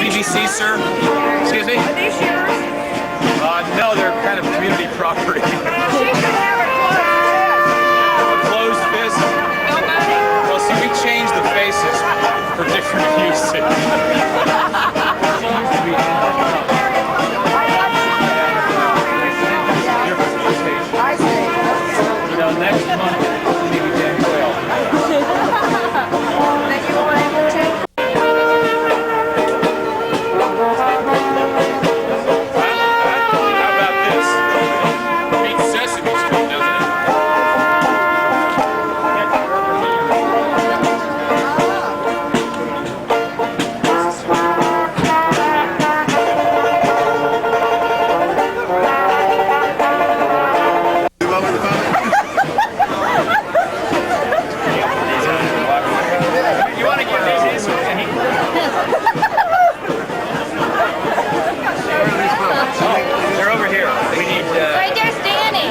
BBC, sir? Excuse me? Are these yours? No, they're kind of community property. She should have A closed fist? no money. Well, see, we change the faces for different uses. I see. You know, next month, maybe 10, 12. Then you were able to? How about this? Beats Sesame Street, doesn't it? You want to give these to me? Oh, they're over here. We need. Right there's Danny.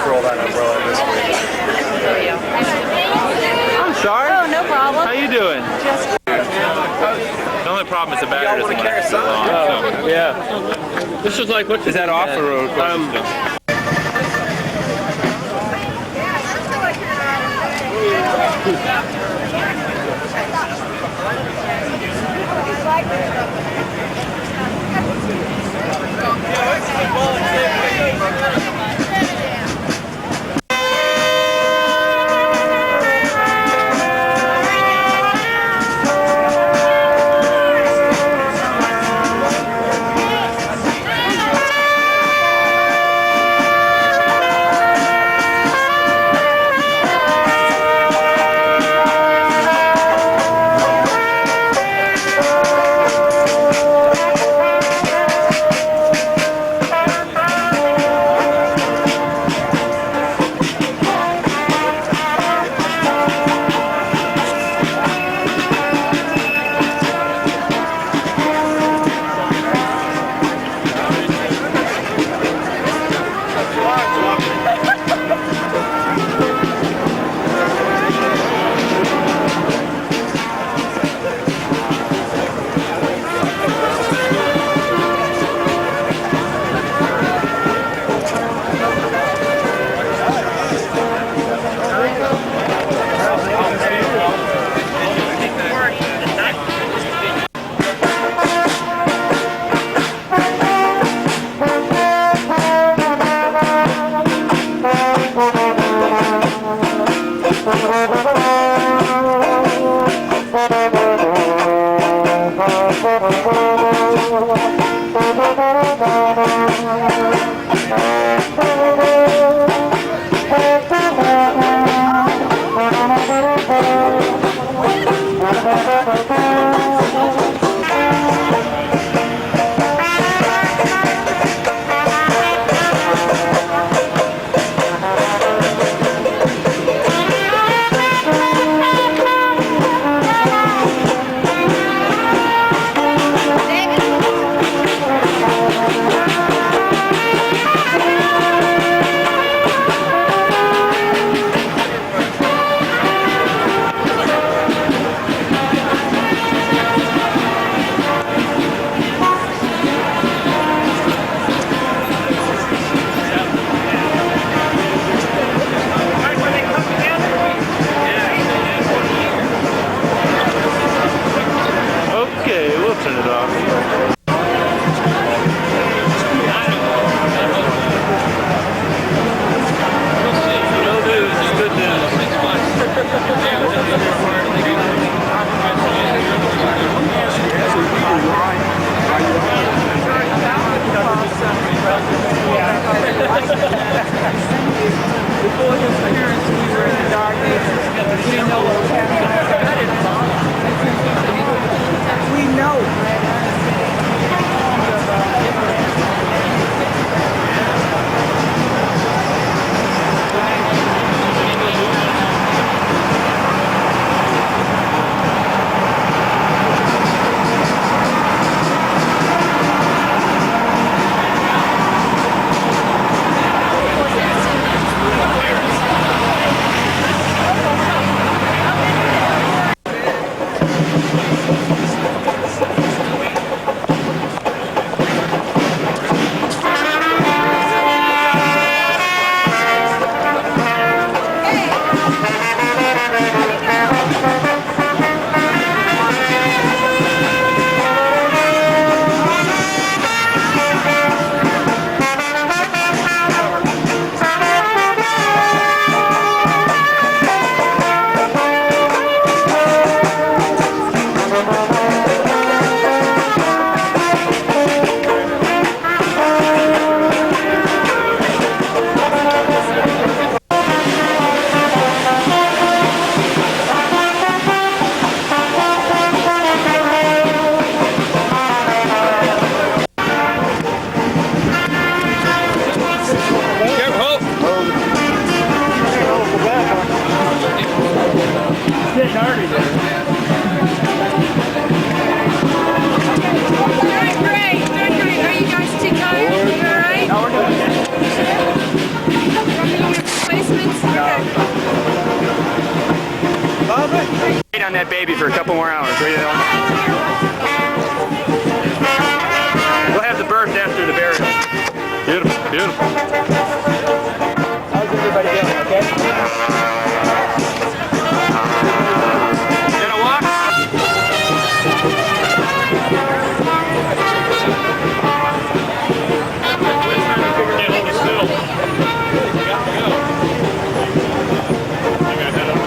Roll that umbrella this way. I'm sorry. Oh, no problem. How you doing? The only problem is the battery doesn't last too long. Oh, yeah. This is like, what is that off the road? on that baby for a couple more hours. What do you know? We'll have the birth after the burial. Beautiful, beautiful. How's everybody doing? Okay? Gonna walk? Can't hold it still. You got to go. I gotta head up.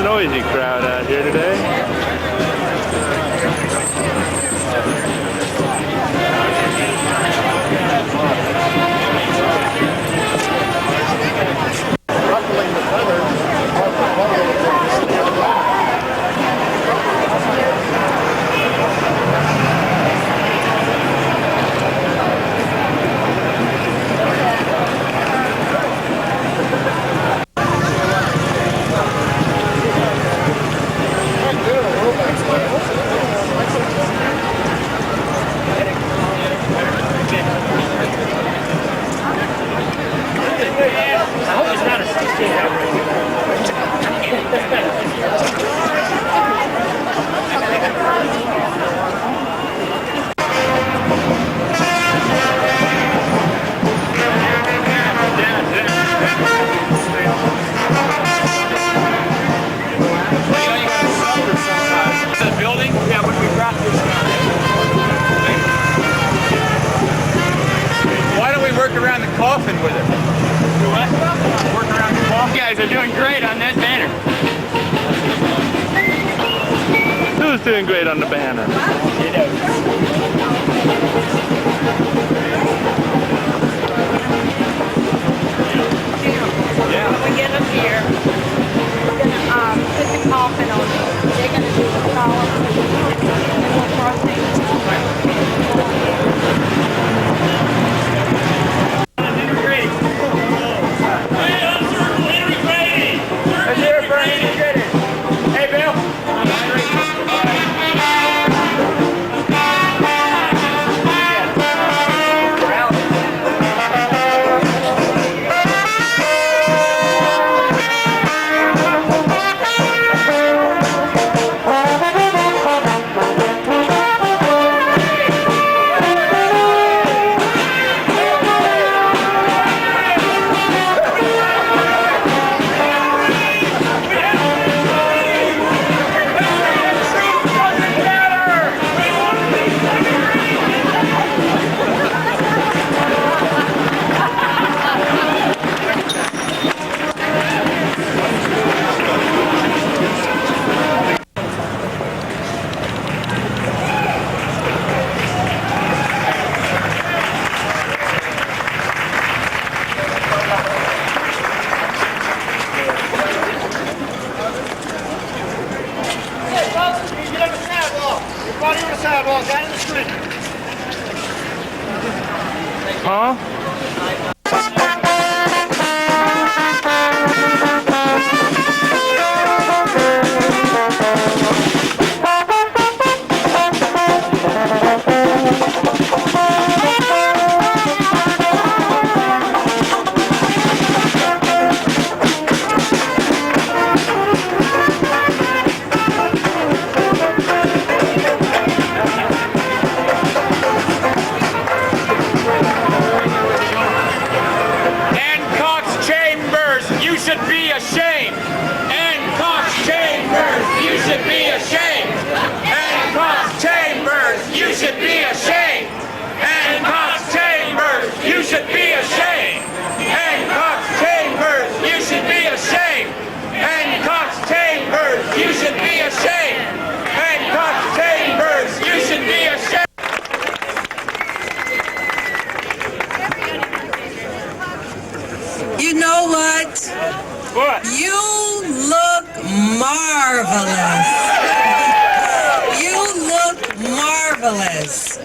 Noisy crowd out here today. Around the coffin with it. What? Work around the coffin. You guys are doing great on that banner. Who's doing great on the banner? You know. Yeah. When we get up here, we're gonna put the coffin on it. They're gonna do the column and we'll cross things. Huh? marvelous. You look marvelous.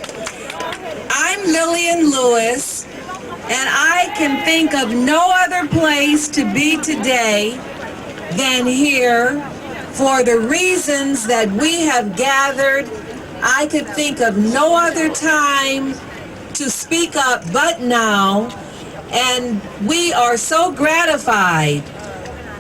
I'm Lillian Lewis, and I can think of no other place to be today than here for the reasons that we have gathered. I could think of no other time to speak up but now, and we are so gratified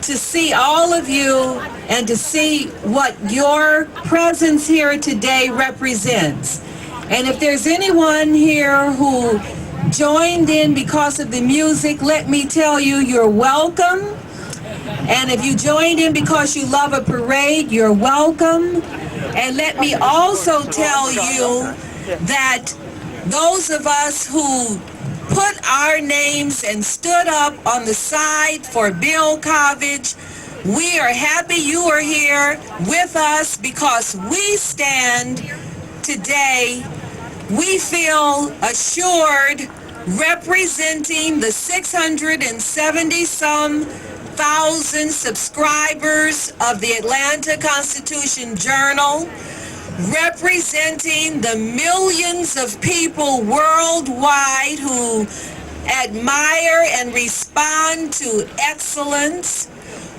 to see all of you and to see what your presence here today represents. And if there's anyone here who joined in because of the music, let me tell you, you're welcome. And if you joined in because you love a parade, you're welcome. And let me also tell you that those of us who put our names and stood up on the side for Bill Kovach, we are happy you are here with us because we stand today, we feel assured, representing the 670-some thousand subscribers of the Atlanta Constitution Journal, representing the millions of people worldwide who admire and respond to excellence.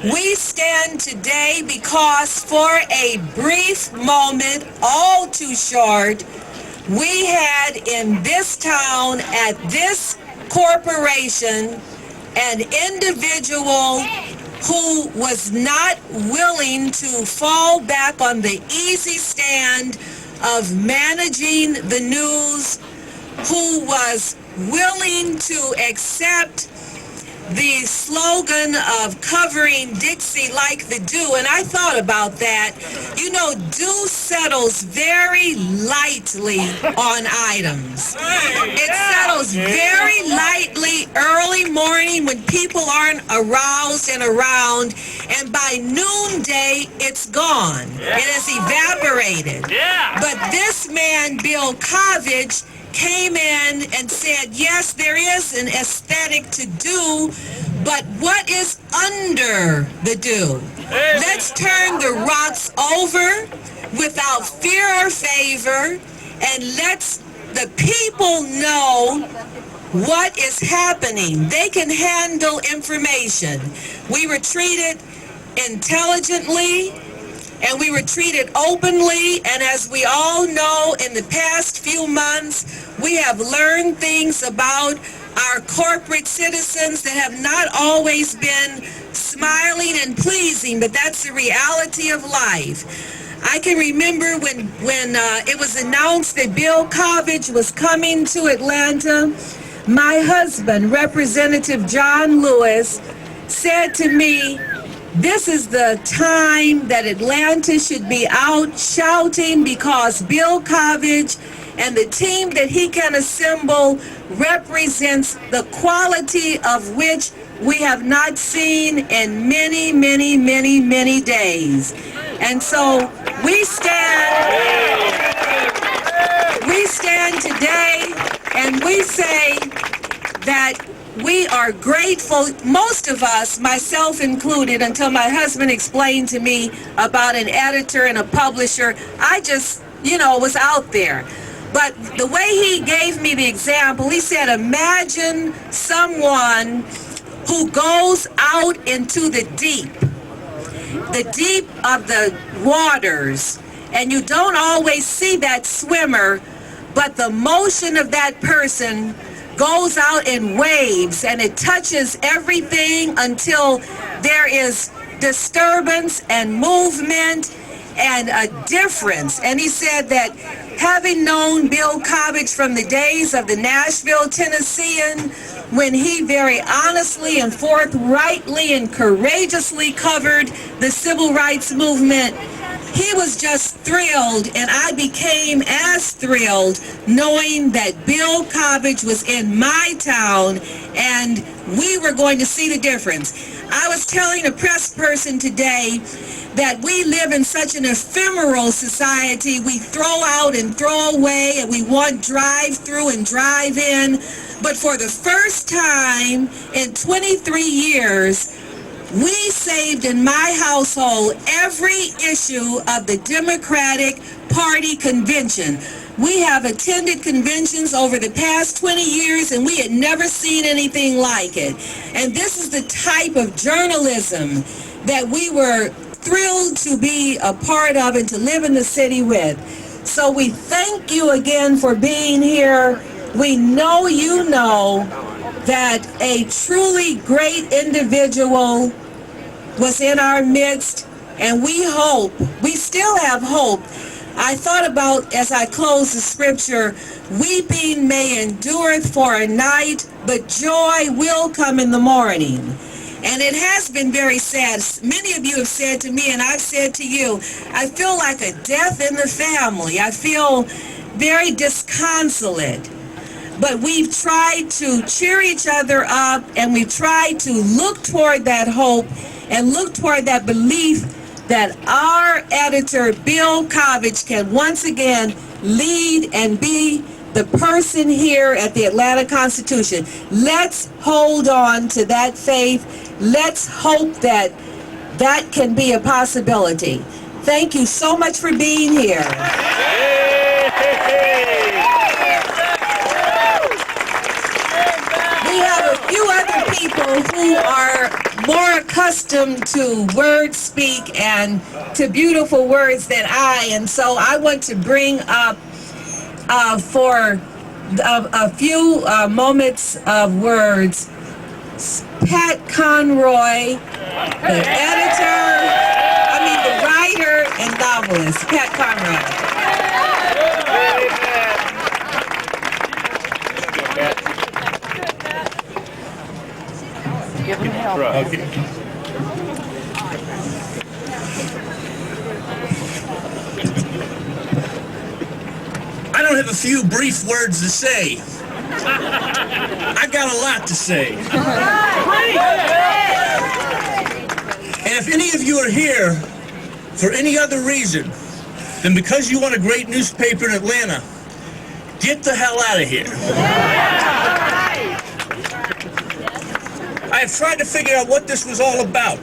We stand today because for a brief moment, all too short, we had in this town, at this corporation, an individual who was not willing to fall back on the easy stand of managing the news, who was willing to accept the slogan of covering Dixie like the dew. And I thought about that. You know, dew settles very lightly on items. It settles very lightly early morning when people aren't aroused and around, and by noonday, it's gone. It has evaporated. But this man, Bill Kovach, came in and said, yes, there is an aesthetic to dew, but what is under the dew? Let's turn the rocks over without fear or favor, and let's the people know what is happening. They can handle information. We were treated intelligently, and we were treated openly, and as we all know, in the past few months, we have learned things about our corporate citizens that have not always been smiling and pleasing, but that's the reality of life. I can remember when it was announced that Bill Kovach was coming to Atlanta, my husband, Representative John Lewis, said to me, this is the time that Atlanta should be out shouting because Bill Kovach and the team that he can assemble represents the quality of which we have not seen in many, many, many, many days. And so we stand today and we say that we are grateful, most of us, myself included, until my husband explained to me about an editor and a publisher. I just, was out there. But the way he gave me the example, he said, imagine someone who goes out into the deep of the waters, and you don't always see that swimmer, but the motion of that person goes out in waves, and it touches everything until there is disturbance and movement and a difference. And he said that having known Bill Kovach from the days of the Nashville Tennessean, when he very honestly and forthrightly and courageously covered the civil rights movement, he was just thrilled, and I became as thrilled knowing that Bill Kovach was in my town and we were going to see the difference. I was telling a press person today that we live in such an ephemeral society. We throw out and throw away, and we want drive-through and drive-in. But for the first time in 23 years, We saved in my household every issue of the Democratic Party convention. We have attended conventions over the past 20 years and we had never seen anything like it. And this is the type of journalism that we were thrilled to be a part of and to live in the city with. So we thank you again for being here. We know you know that a truly great individual was in our midst, and we still have hope. I thought about, as I close the scripture, weeping may endure for a night, but joy will come in the morning. And it has been very sad. Many of you have said to me, and I've said to you, I feel like a death in the family. I feel very disconsolate. But we've tried to cheer each other up, and we've tried to look toward that hope and look toward that belief that our editor, Bill Kovich, can once again lead and be the person here at the Atlanta Constitution. Let's hold on to that faith. Let's hope that that can be a possibility. Thank you so much for being here. We have a few other people who are more accustomed to word speak and to beautiful words than I, and so I want to bring up for a few moments of words, Pat Conroy, the writer and novelist, Pat Conroy. Give him help. Okay. I don't have a few brief words to say. I got a lot to say. And if any of you are here for any other reason than because you want a great newspaper in Atlanta, get the hell out of here. I have tried to figure out what this was all about.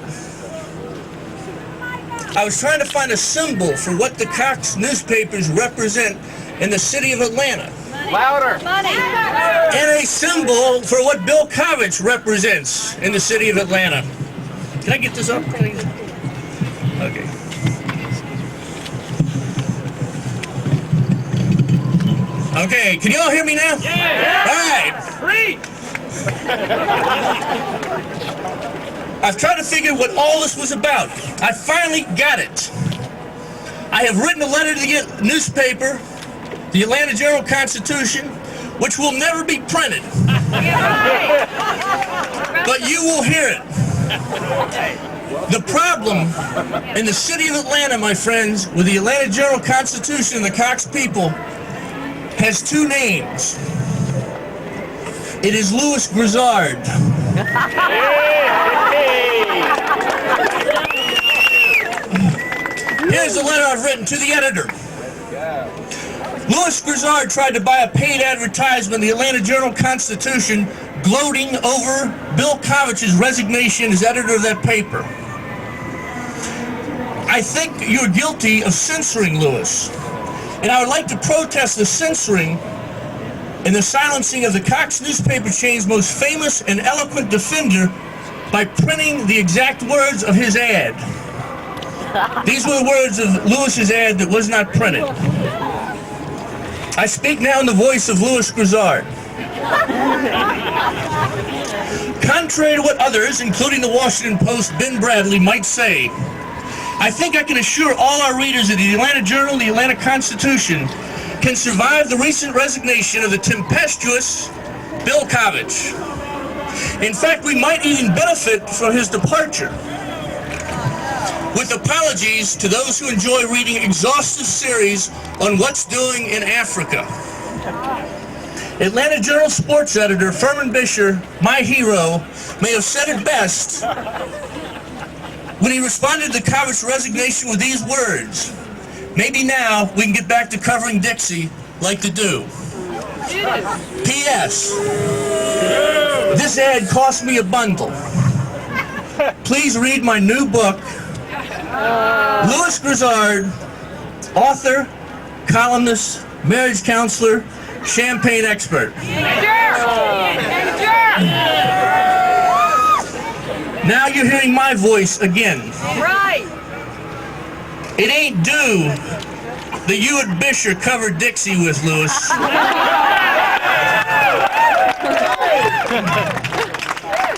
I was trying to find a symbol for what the Cox newspapers represent in the city of Atlanta. Louder. And a symbol for what Bill Kovich represents in the city of Atlanta. Can I get this up, please? Okay. Okay, can you all hear me now? Yeah. All right. I've tried to figure what all this was about. I finally got it. I have written a letter to the newspaper, the Atlanta Journal-Constitution, which will never be printed. But you will hear it. The problem in the city of Atlanta, my friends, with the Atlanta Journal-Constitution and the Cox people has two names. It is Louis Grizzard. Here's the letter I've written to the editor. Louis Grizzard tried to buy a paid advertisement in the Atlanta Journal-Constitution, gloating over Bill Kovich's resignation as editor of that paper. I think you're guilty of censoring Louis, and I would like to protest the censoring and the silencing of the Cox newspaper chain's most famous and eloquent defender by printing the exact words of his ad. These were the words of Louis's ad that was not printed. I speak now in the voice of Louis Grizzard. Contrary to what others, including the Washington Post, Ben Bradley, might say, I think I can assure all our readers of the Atlanta Journal and the Atlanta Constitution can survive the recent resignation of the tempestuous Bill Kovich. In fact, we might even benefit from his departure. With apologies to those who enjoy reading exhaustive series on what's doing in Africa. Atlanta Journal sports editor Furman Bisher, my hero, may have said it best when he responded to Kovich's resignation with these words. Maybe now we can get back to covering Dixie like the do. P.S. This ad cost me a bundle. please read my new book, Louis Grizzard, author, columnist, marriage counselor, champagne expert. Now you're hearing my voice again. Right. It ain't due that you and Bisher covered Dixie with, Louis.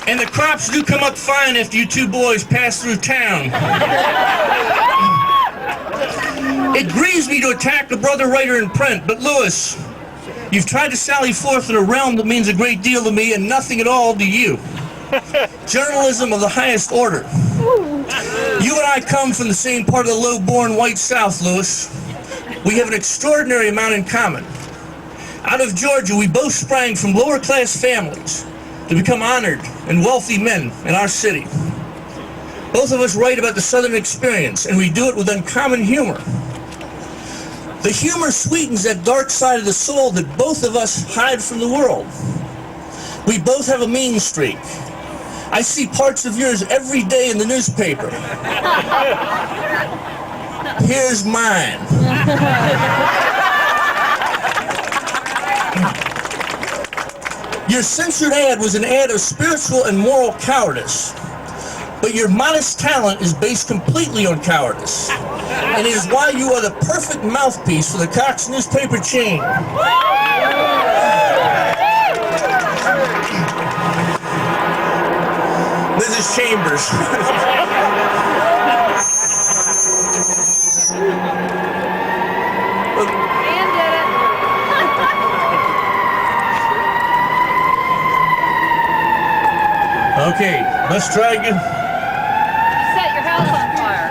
And the crops do come up fine after you two boys pass through town. It grieves me to attack a brother writer in print, but Louis, you've tried to sally forth in a realm that means a great deal to me and nothing at all to you. Journalism of the highest order. You and I come from the same part of the low-born white South, Louis. We have an extraordinary amount in common. Out of Georgia, we both sprang from lower-class families to become honored and wealthy men in our city. Both of us write about the Southern experience, and we do it with uncommon humor. The humor sweetens that dark side of the soul that both of us hide from the world. We both have a mean streak. I see parts of yours every day in the newspaper. Here's mine. Your censored ad was an ad of spiritual and moral cowardice. But your modest talent is based completely on cowardice. And it is why you are the perfect mouthpiece for the Cox newspaper chain. Mrs. Chambers. Okay, let's try again. Set your house on fire.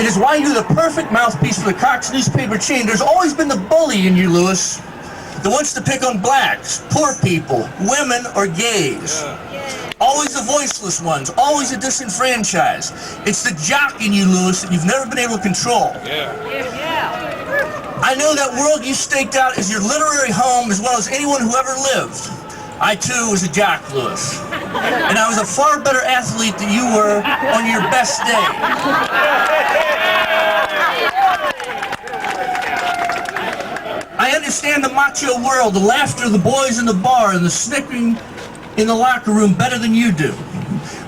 It is why you're the perfect mouthpiece for the Cox newspaper chain. There's always been the bully in you, Louis, that wants to pick on blacks, poor people, women, or gays. Always the voiceless ones, always the disenfranchised. It's the jock in you, Louis, that you've never been able to control. I know that world you staked out as your literary home as well as anyone who ever lived. I, too, was a jock, Louis. And I was a far better athlete than you were on your best day. I understand the macho world, the laughter of the boys in the bar, and the snickering in the locker room better than you do.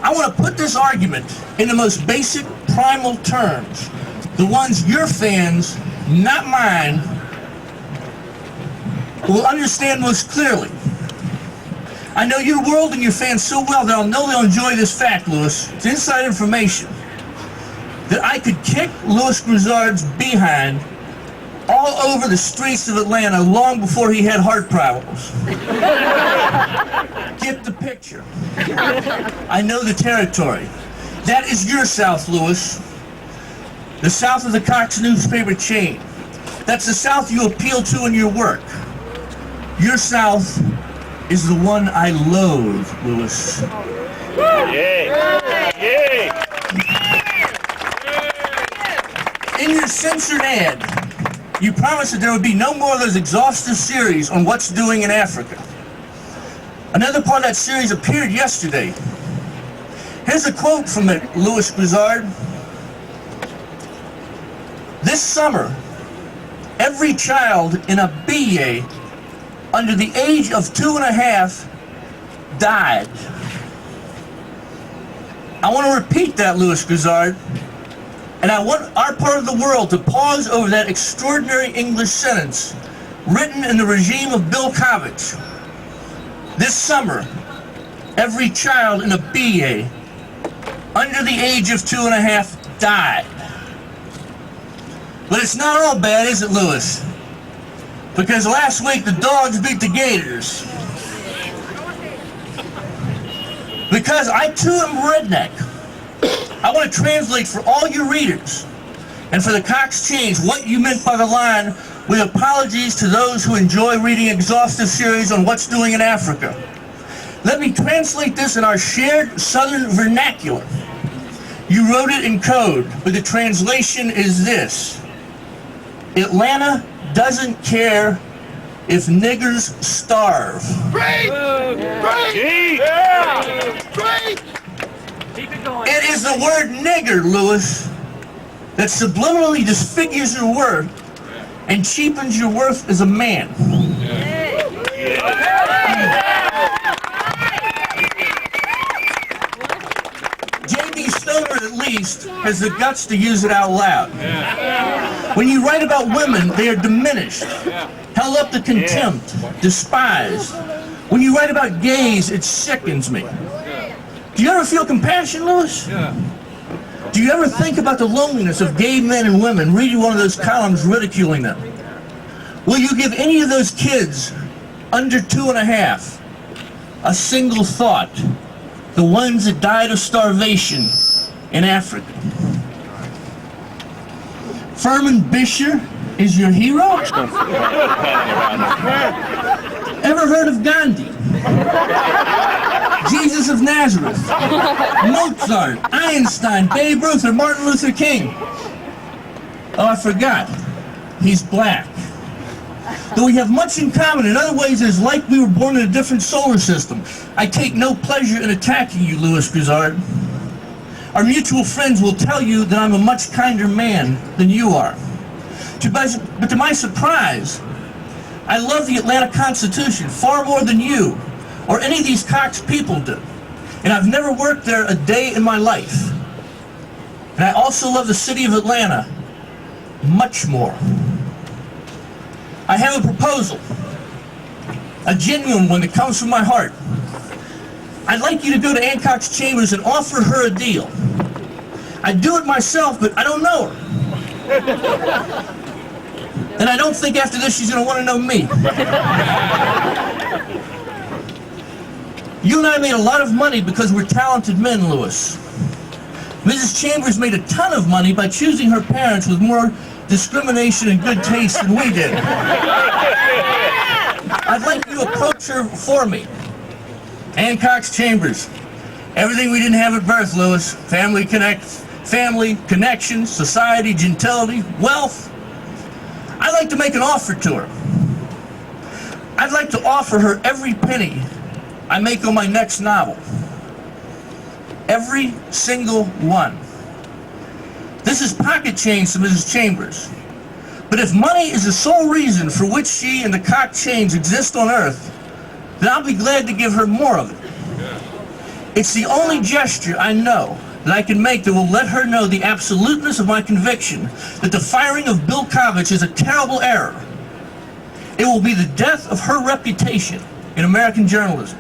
I want to put this argument in the most basic, primal terms. The ones your fans, not mine, will understand most clearly. I know your world and your fans so well that I'll know they'll enjoy this fact, Louis. It's inside information. That I could kick Louis Grizzard's behind all over the streets of Atlanta long before he had heart problems. Get the picture. I know the territory. That is your South, Louis. The South of the Cox newspaper chain. That's the South you appeal to in your work. Your South is the one I loathe, Louis. Yay! Yay! In your censored ad, you promised that there would be no more of those exhaustive series on what's doing in Africa. Another part of that series appeared yesterday. Here's a quote from it, Louis Grizzard. This summer, every child in a BA under the age of 2.5 died. I want to repeat that, Louis Grizzard, and I want our part of the world to pause over that extraordinary English sentence written in the regime of Bill Kovach. This summer, every child in a BA under the age of 2.5 died. But it's not all bad, is it, Louis? Because last week the Dogs beat the Gators. Because I too am redneck. I want to translate for all your readers and for the Cox Change what you meant by the line, with apologies to those who enjoy reading exhaustive series on what's doing in Africa. Let me translate this in our shared Southern vernacular. You wrote it in code, but the translation is this. Atlanta doesn't care if niggers starve. Great! Great! Yeah! Keep it going. It is the word nigger, Lewis, that subliminally disfigures your worth and cheapens your worth as a man. J.B. Stoner, at least, has the guts to use it out loud. When you write about women, they are diminished, held up to contempt, despised. When you write about gays, it sickens me. Do you ever feel compassion, Lewis? Do you ever think about the loneliness of gay men and women reading one of those columns ridiculing them? Will you give any of those kids under 2.5 a single thought? The ones that died of starvation in Africa. Furman Bisher is your hero? Ever heard of Gandhi? Jesus of Nazareth? Mozart, Einstein, Babe Ruth, or Martin Luther King? Oh, I forgot. He's black. Though we have much in common, in other ways it is like we were born in a different solar system. I take no pleasure in attacking you, Louis Grizzard. Our mutual friends will tell you that I'm a much kinder man than you are. But to my surprise, I love the Atlanta Constitution far more than you or any of these Cox people do. And I've never worked there a day in my life. And I also love the city of Atlanta much more. I have a proposal, a genuine one that comes from my heart. I'd like you to go to Ann Cox Chambers and offer her a deal. I'd do it myself, but I don't know her. And I don't think after this she's going to want to know me. You and I made a lot of money because we're talented men, Lewis. Mrs. Chambers made a ton of money by choosing her parents with more discrimination and good taste than we did. I'd like you to approach her for me. Ann Cox Chambers. Everything we didn't have at birth, Lewis. Family, connections, society, gentility, wealth. I'd like to make an offer to her. I'd like to offer her every penny I make on my next novel. Every single one. This is pocket change to Mrs. Chambers. But if money is the sole reason for which she and the Cox chains exist on Earth, then I'll be glad to give her more of it. It's the only gesture I know that I can make that will let her know the absoluteness of my conviction that the firing of Bill Kovach is a terrible error. It will be the death of her reputation in American journalism.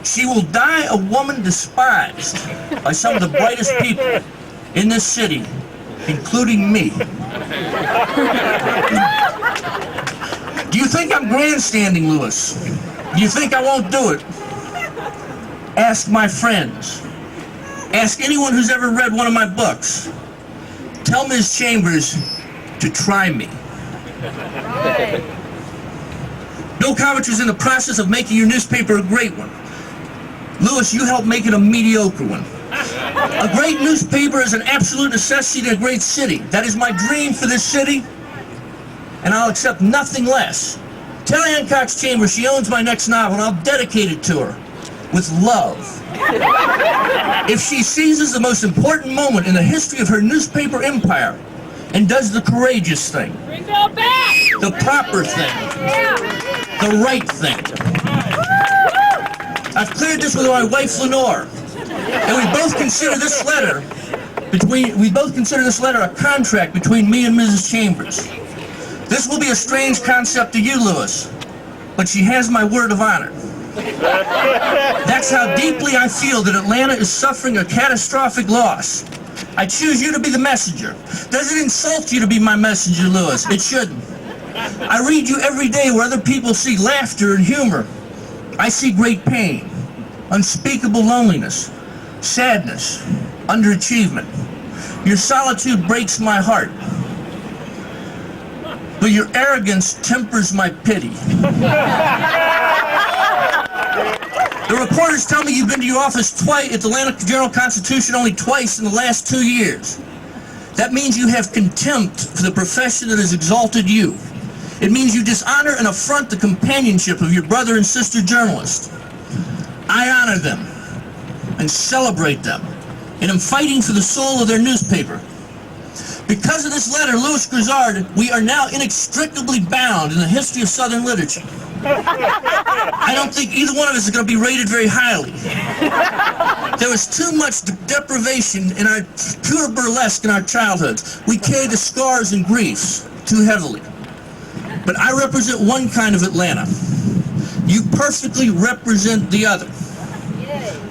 She will die a woman despised by some of the brightest people in this city, including me. Do you think I'm grandstanding, Lewis? Do you think I won't do it? Ask my friends. Ask anyone who's ever read one of my books. Tell Ms. Chambers to try me. Bill Kovach is in the process of making your newspaper a great one. Lewis, you helped make it a mediocre one. A great newspaper is an absolute necessity in a great city. That is my dream for this city, and I'll accept nothing less. Tell Ann Cox Chambers she owns my next novel, and I'll dedicate it to her with love. If she seizes the most important moment in the history of her newspaper empire and does the courageous thing, the proper thing, the right thing. I've cleared this with my wife Lenore, and we both consider this letter a contract between me and Mrs. Chambers. This will be a strange concept to you, Lewis, but she has my word of honor. That's how deeply I feel that Atlanta is suffering a catastrophic loss. I choose you to be the messenger. Does it insult you to be my messenger, Lewis? It shouldn't. I read you every day where other people see laughter and humor. I see great pain, unspeakable loneliness, sadness, underachievement. Your solitude breaks my heart, but your arrogance tempers my pity. The reporters tell me you've been to your office twice at the Atlanta Journal-Constitution only twice in the last 2 years. That means you have contempt for the profession that has exalted you. It means you dishonor and affront the companionship of your brother and sister journalists. I honor them and celebrate them, and am fighting for the soul of their newspaper. Because of this letter, Louis Grizzard, we are now inextricably bound in the history of Southern literature. I don't think either one of us is going to be rated very highly. There was too much deprivation in our pure burlesque in our childhoods. We carry the scars and griefs too heavily. But I represent one kind of Atlanta. You perfectly represent the other.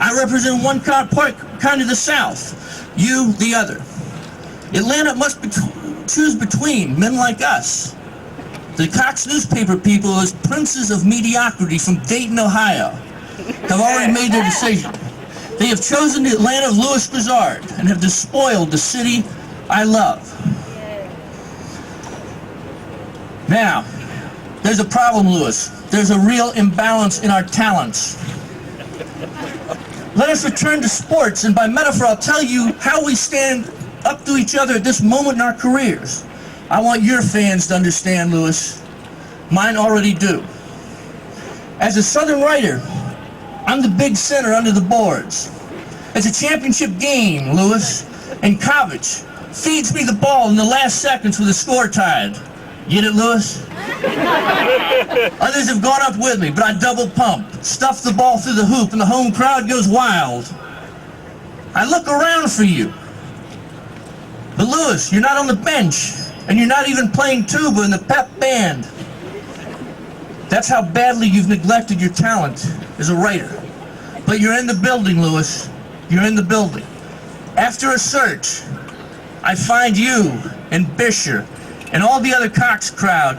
I represent one kind of the South. You, the other. Atlanta must choose between men like us. The Cox newspaper people, as princes of mediocrity from Dayton, Ohio, have already made their decision. They have chosen the Atlanta of Louis Grizzard and have despoiled the city I love. Now, there's a problem, Louis. There's a real imbalance in our talents. Let us return to sports, and by metaphor, I'll tell you how we stand up to each other at this moment in our careers. I want your fans to understand, Louis. Mine already do. As a Southern writer, I'm the big center under the boards. It's a championship game, Louis, and Kovich feeds me the ball in the last seconds with a score tied. Get it, Louis? Others have gone up with me, but I double pump, stuff the ball through the hoop, and the home crowd goes wild. I look around for you. But Louis, you're not on the bench, and you're not even playing tuba in the pep band. That's how badly you've neglected your talent as a writer. But you're in the building, Louis. You're in the building. After a search, I find you and Bisher and all the other Cox crowd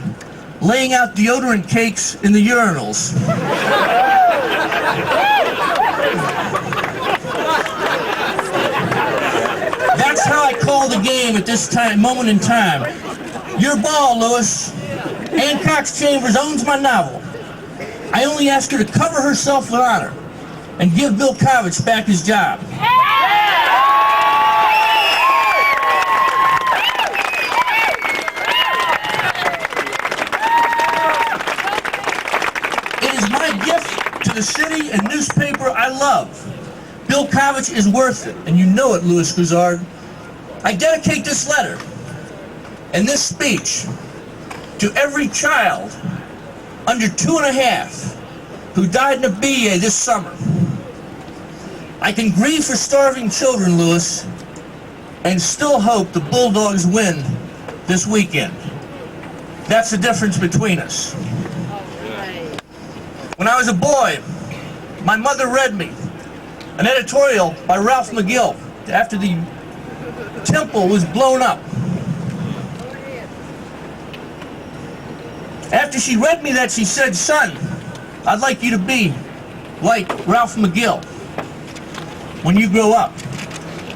laying out deodorant cakes in the urinals. That's how I call the game at this moment in time. Your ball, Louis. Ann Cox Chambers owns my novel. I only ask her to cover herself with honor and give Bill Kovich back his job. It is my gift to the city and newspaper I love. Bill Kovich is worth it, and you know it, Louis Grizzard. I dedicate this letter and this speech to every child under 2.5 who died in a BA this summer. I can grieve for starving children, Louis, and still hope the Bulldogs win this weekend. That's the difference between us. When I was a boy, my mother read me an editorial by Ralph McGill after the temple was blown up. After she read me that, she said, "Son, I'd like you to be like Ralph McGill when you grow up."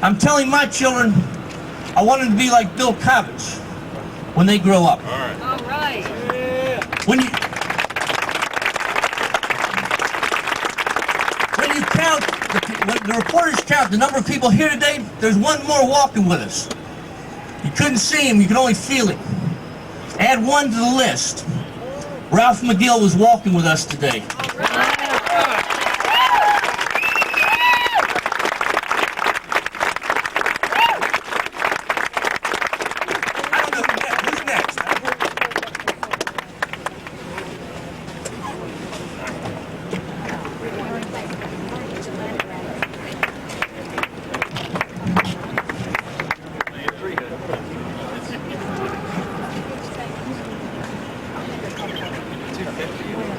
I'm telling my children I want them to be like Bill Kovich when they grow up. All right. When you count, when the reporters count the number of people here today, there's one more walking with us. You couldn't see him, you could only feel him. Add one to the list. Ralph McGill was walking with us today. I don't know who's next.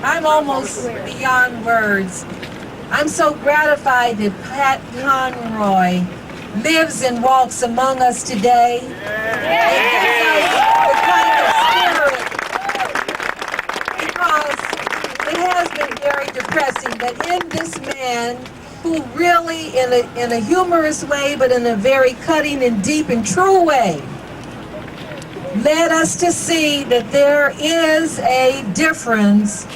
I'm almost beyond words. I'm so gratified that Pat Conroy lives and walks among us today. It gives us the kind of spirit, because it has been very depressing that in this man, who really in a humorous way, but in a very cutting and deep and true way, led us to see that there is a difference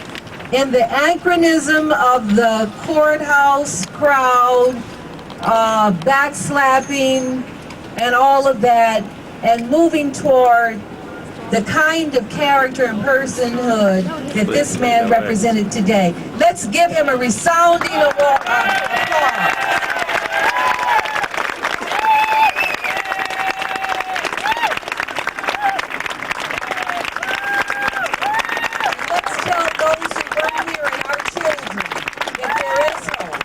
in the anachronism of the courthouse crowd, backslapping, and all of that, and moving toward the kind of character and personhood that this man represented today. Let's give him a resounding applause. Let's tell those who weren't here and our children that there is hope.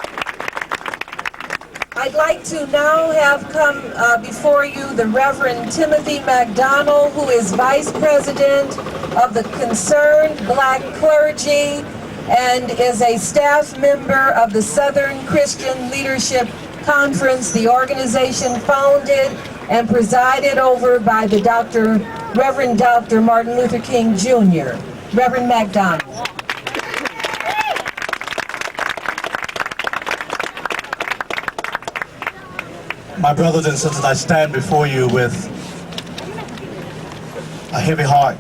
I'd like to now have come before you the Reverend Timothy McDonald, who is Vice President of the Concerned Black Clergy and is a staff member of the Southern Christian Leadership Conference, the organization founded and presided over by the Reverend Dr. Martin Luther King Jr. Reverend McDonald. My brothers and sisters, I stand before you with a heavy heart.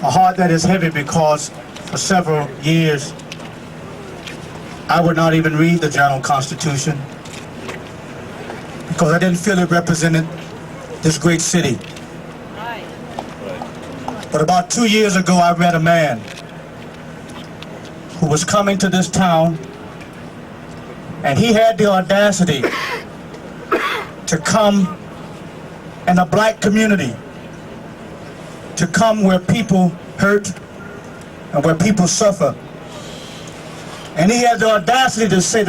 A heart that is heavy because for several years I would not even read the General Constitution because I didn't feel it represented this great city. But about 2 years ago I met a man who was coming to this town, and he had the audacity to come in a black community, to come where people hurt and where people suffer. And he had the audacity to say